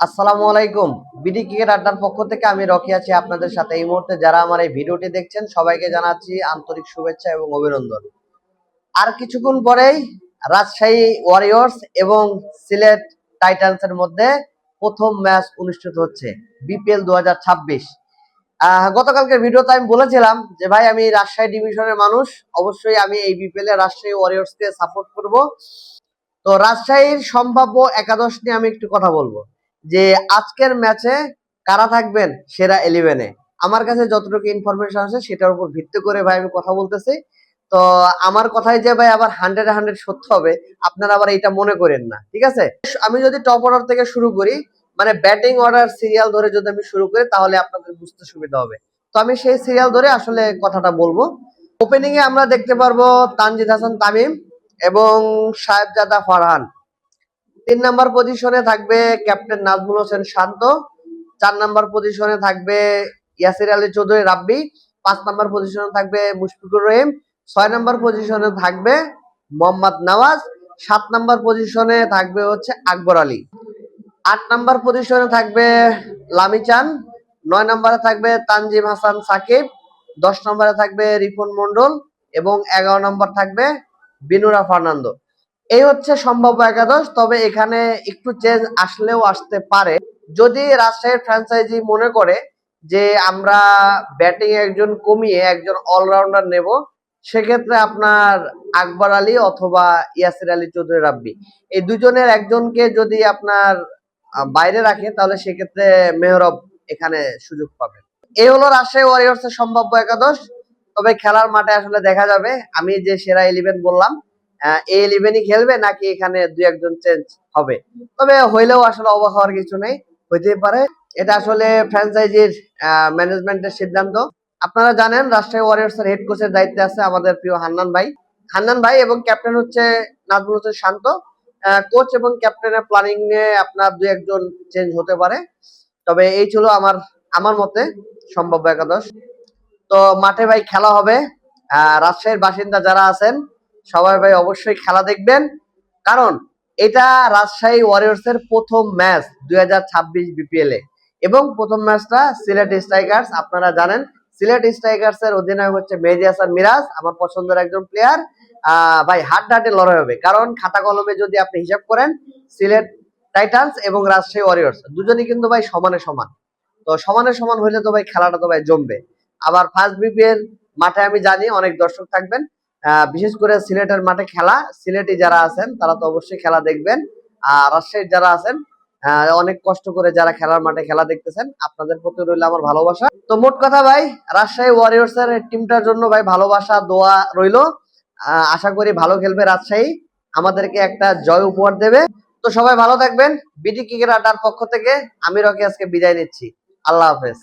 আসসালামু আলাইকুম। BD cricket আড্ডার পক্ষ থেকে আমি রকি আছি আপনাদের সাথে। এই মুহূর্তে যারা আমার এই ভিডিওটি দেখছেন সবাইকে জানাচ্ছি আন্তরিক শুভেচ্ছা এবং অভিনন্দন। আর কিছুক্ষণ পরেই রাজশাহী ওয়ারিয়র্স এবং সিলেট টাইটান্সের মধ্যে প্রথম ম্যাচ অনুষ্ঠিত হচ্ছে বিপিএল 2026। গতকালকের ভিডিওতে আমি বলেছিলাম যে ভাই আমি রাজশাহী ডিভিশনের মানুষ, অবশ্যই আমি এই বিপিএল এ রাজশাহী ওয়ারিয়র্সকে সাপোর্ট করব। তো রাজশাহীর সম্ভাব্য একাদশ নিয়ে আমি একটু কথা বলবো যে আজকের ম্যাচে কারা থাকবেন সেরা 11-এ। আমার কাছে যতটুকু ইনফরমেশন আছে সেটার উপর ভিত্তি করে ভাই আমি কথা বলতেছি। তো আমার কথাই যে ভাই আবার 100-100 সত্য হবে আপনারা আবার এটা মনে করেন না, ঠিক আছে? আমি যদি টপ অর্ডার থেকে শুরু করি, মানে ব্যাটিং অর্ডার সিরিয়াল ধরে যদি আমি শুরু করি তাহলে আপনাদের বুঝতে সুবিধা হবে। তো আমি সেই সিরিয়াল ধরে আসলে কথাটা বলবো। ওপেনিং এ আমরা দেখতে পারবো তানজিদ হাসান তামিম এবং সাহেবজাদা ফারহান। 3 নাম্বার পজিশনে থাকবে ক্যাপ্টেন নাজমুল হোসেন শান্ত। 4 নাম্বার পজিশনে থাকবে ইয়াসির আলী চৌধুরী রাব্বি। 5 নাম্বার পজিশনে থাকবে মুশফিকুর রহিম। 6 নাম্বার পজিশনে থাকবে মোহাম্মদ নওয়াজ। 7 নাম্বার পজিশনে থাকবে হচ্ছে আকবর আলী। 8 নাম্বার পজিশনে থাকবে লামি চান। 9 নাম্বারে থাকবে তানজিম হাসান সাকিব। 10 নম্বরে থাকবে রিপন মন্ডল এবং 11 নম্বর থাকবে বিনুরা ফার্নান্দো। এই হচ্ছে সম্ভাব্য একাদশ। তবে এখানে একটু চেঞ্জ আসলেও আসতে পারে যদি রাজশাহীর ফ্র্যাঞ্চাইজি মনে করে যে আমরা ব্যাটিং একজন কমিয়ে একজন অলরাউন্ডার নেব, সেক্ষেত্রে আপনার আকবর আলী অথবা ইয়াসির আলী চৌধুরী রাব্বি এই দুজনের একজনকে যদি আপনার বাইরে রাখে তাহলে সেক্ষেত্রে মেহরব এখানে সুযোগ পাবে। এই হলো রাজশাহী ওয়ারিয়র্স এর সম্ভাব্য একাদশ। তবে খেলার মাঠে আসলে দেখা যাবে আমি যে সেরা 11 বললাম এই 11ই খেলবে নাকি এখানে দুই একজন চেঞ্জ হবে। তবে হইলেও আসলে অবাক হওয়ার কিছু নেই, হইতেই পারে। এটা আসলে ফ্র্যাঞ্চাইজির ম্যানেজমেন্টের সিদ্ধান্ত। আপনারা জানেন রাজশাহী ওয়ারিয়র্স এর হেড কোচের দায়িত্বে আছে আমাদের প্রিয় হান্নান ভাই এবং ক্যাপ্টেন হচ্ছে নাজমুল হোসেন শান্ত। কোচ এবং ক্যাপ্টেনের প্ল্যানিং নিয়ে আপনার দুই একজন চেঞ্জ হতে পারে। তবে এই ছিল আমার আমার মতে সম্ভাব্য একাদশ। তো মাঠে ভাই খেলা হবে। রাজশাহীর বাসিন্দা যারা আছেন সবাই ভাই অবশ্যই খেলা দেখবেন, কারণ এটা রাজশাহী ওয়ারিয়র্স এর প্রথম ম্যাচ 2026 বিপিএল এ এবং প্রথম ম্যাচটা সিলেট স্ট্রাইকার্স। আপনারা জানেন সিলেট স্ট্রাইকার্স এর অধিনায়ক হচ্ছে মেহেদী হাসান মিরাজ, আমার পছন্দের একজন প্লেয়ার। ভাই হাড্ডাহাড্ডি লড়াই হবে, কারণ খাতা কলমে যদি আপনি হিসাব করেন সিলেট টাইটান্স এবং রাজশাহী ওয়ারিয়র্স দুজনই কিন্তু ভাই সমানে সমান। তো সমানে সমান হইলে তো ভাই খেলাটা তো ভাই জমবে। আবার ফার্স্ট বিপিএল মাঠে আমি জানি অনেক দর্শক থাকবেন, বিশেষ করে সিলেটের মাঠে খেলা, সিলেটি যারা আছেন তারা তো অবশ্যই খেলা দেখবেন। আর রাজশাহীর যারা আছেন অনেক কষ্ট করে যারা খেলার মাঠে খেলা দেখতেছেন, আপনাদের প্রতি রইল আমার ভালোবাসা। তো মোট কথা ভাই রাজশাহী ওয়ারিয়র্স এর টিমটার জন্য ভাই ভালোবাসা দোয়া রইল। আশা করি ভালো খেলবে রাজশাহী, আমাদেরকে একটা জয় উপহার দেবে। তো সবাই ভালো থাকবেন। বিডি ক্রিকেট আড্ডার পক্ষ থেকে আমি রকি আজকে বিদায় নিচ্ছি। আল্লাহ হাফেজ।